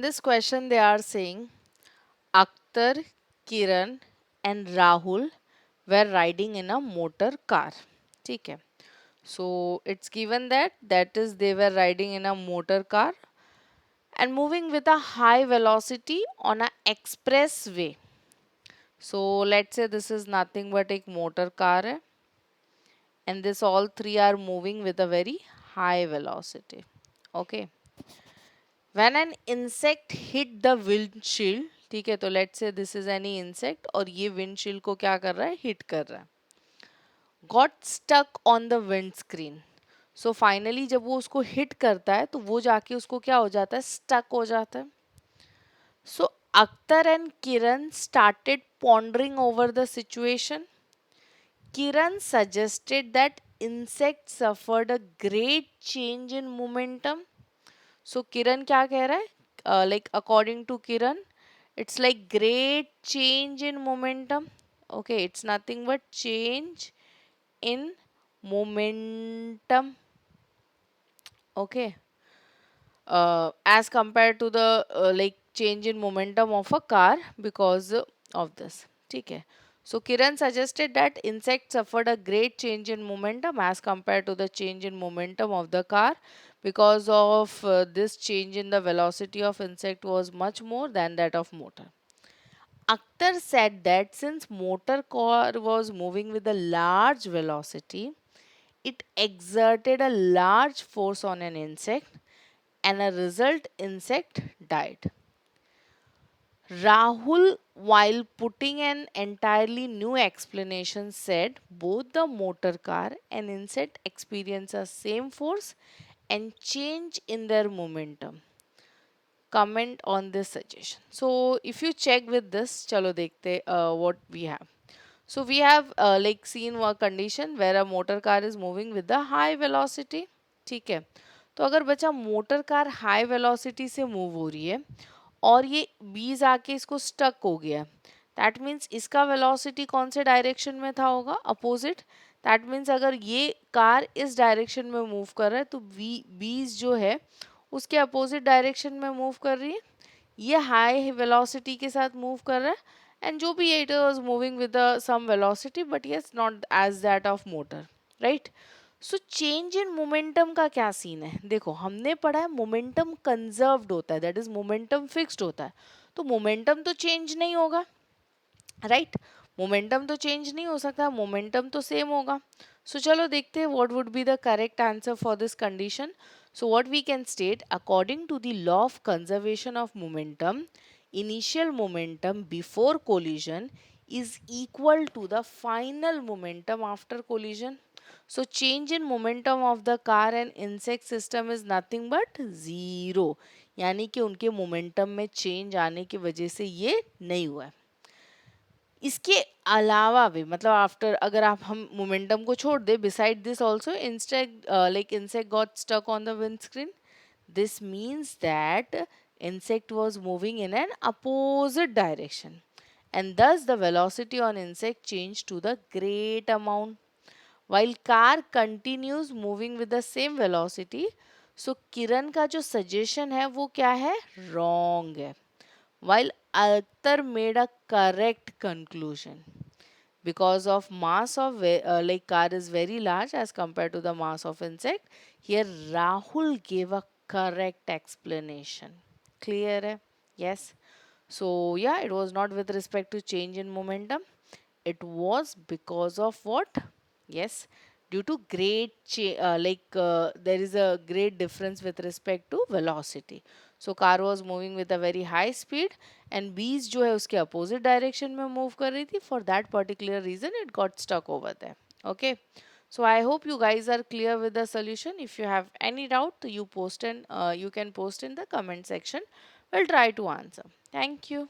This question they are saying Akhtar, Kiran and Rahul were riding in a motor car. ठीक है. So it's given that is they were riding in a motor car and moving with a high velocity on a expressway. So let's say this is nothing but a motor car hai, and this all three are moving with a very high velocity. Okay. When an insect hit the windshield, ठीक है, तो let's say this is any insect और ये windshield को क्या कर रहा है, हिट कर रहा है, got stuck on the windscreen. So finally जब वो उसको हिट करता है तो वो जाके उसको क्या हो जाता है, स्टक हो जाता है. So Akhtar and Kiran started pondering over the situation. Kiran suggested that insect suffered a great change in momentum. So Kiran क्या कह रहा है, like according to Kiran it's like great change in momentum. Okay, it's nothing but change in momentum. Okay, as compared to the like change in momentum of a car because of this. ठीक है. So Kiran suggested that insect suffered a great change in momentum as compared to the change in momentum of the car because of this change in the velocity of insect was much more than that of motor. Akhtar said that since motor car was moving with a large velocity, it exerted a large force on an insect and a result insect died. Rahul, while putting an entirely new explanation, said both the motor car and insect experience the same force and change in their momentum. Comment on this suggestion. So, if you check with this, chalo dekhte what we have. So, we have like seen a condition where a motor car is moving with the high velocity. ठीक है. तो अगर बच्चा motor car high velocity से move हो रही है और ये बीज आके इसको स्टक हो गया, दैट मीन्स इसका वेलोसिटी कौन से डायरेक्शन में था होगा, अपोजिट. दैट मीन्स अगर ये कार इस डायरेक्शन में मूव कर रहा है तो बीज जो है उसके अपोजिट डायरेक्शन में मूव कर रही है, ये हाई वेलोसिटी के साथ मूव कर रहा है एंड जो भी it was moving with some velocity but yes not as that of motor, right. So change in momentum का क्या सीन है, देखो हमने पढ़ा है मोमेंटम कंजर्व्ड होता है, दैट इज मोमेंटम फिक्स्ड होता है, तो मोमेंटम तो चेंज नहीं होगा, राइट. मोमेंटम तो चेंज नहीं हो सकता, मोमेंटम तो सेम होगा. सो चलो देखते हैं what would be the correct answer for this condition. So what we can state, according to the law of conservation of momentum, initial momentum before collision is equal to the final momentum after collision. So change in momentum of the car and insect system is nothing but zero. यानी कि उनके momentum में change आने की वजह से ये नहीं हुआ है. इसके अलावा भी मतलब आफ्टर अगर आप हम मोमेंटम को छोड़ दे, beside this also instinct like insect got stuck on the windscreen. This means that insect was moving in an opposite direction and thus the velocity on insect changed to the great amount while car continues moving with the same velocity. So किरण का जो suggestion है वो क्या है, wrong है, while Akhtar made a correct conclusion because of mass of like car is very large as compared to the mass of insect. Here Rahul gave a correct explanation. Clear hai? Yes. So yeah, it was not with respect to change in momentum. It was because of what? Yes, due to great there is a great difference with respect to velocity. So car was moving with a very high speed and bees जो है उसके opposite direction में move कर रही थी. For that particular reason it got stuck over there. Okay. So I hope you guys are clear with the solution. If you have any doubt, you can post in the comment section. We'll try to answer. Thank you.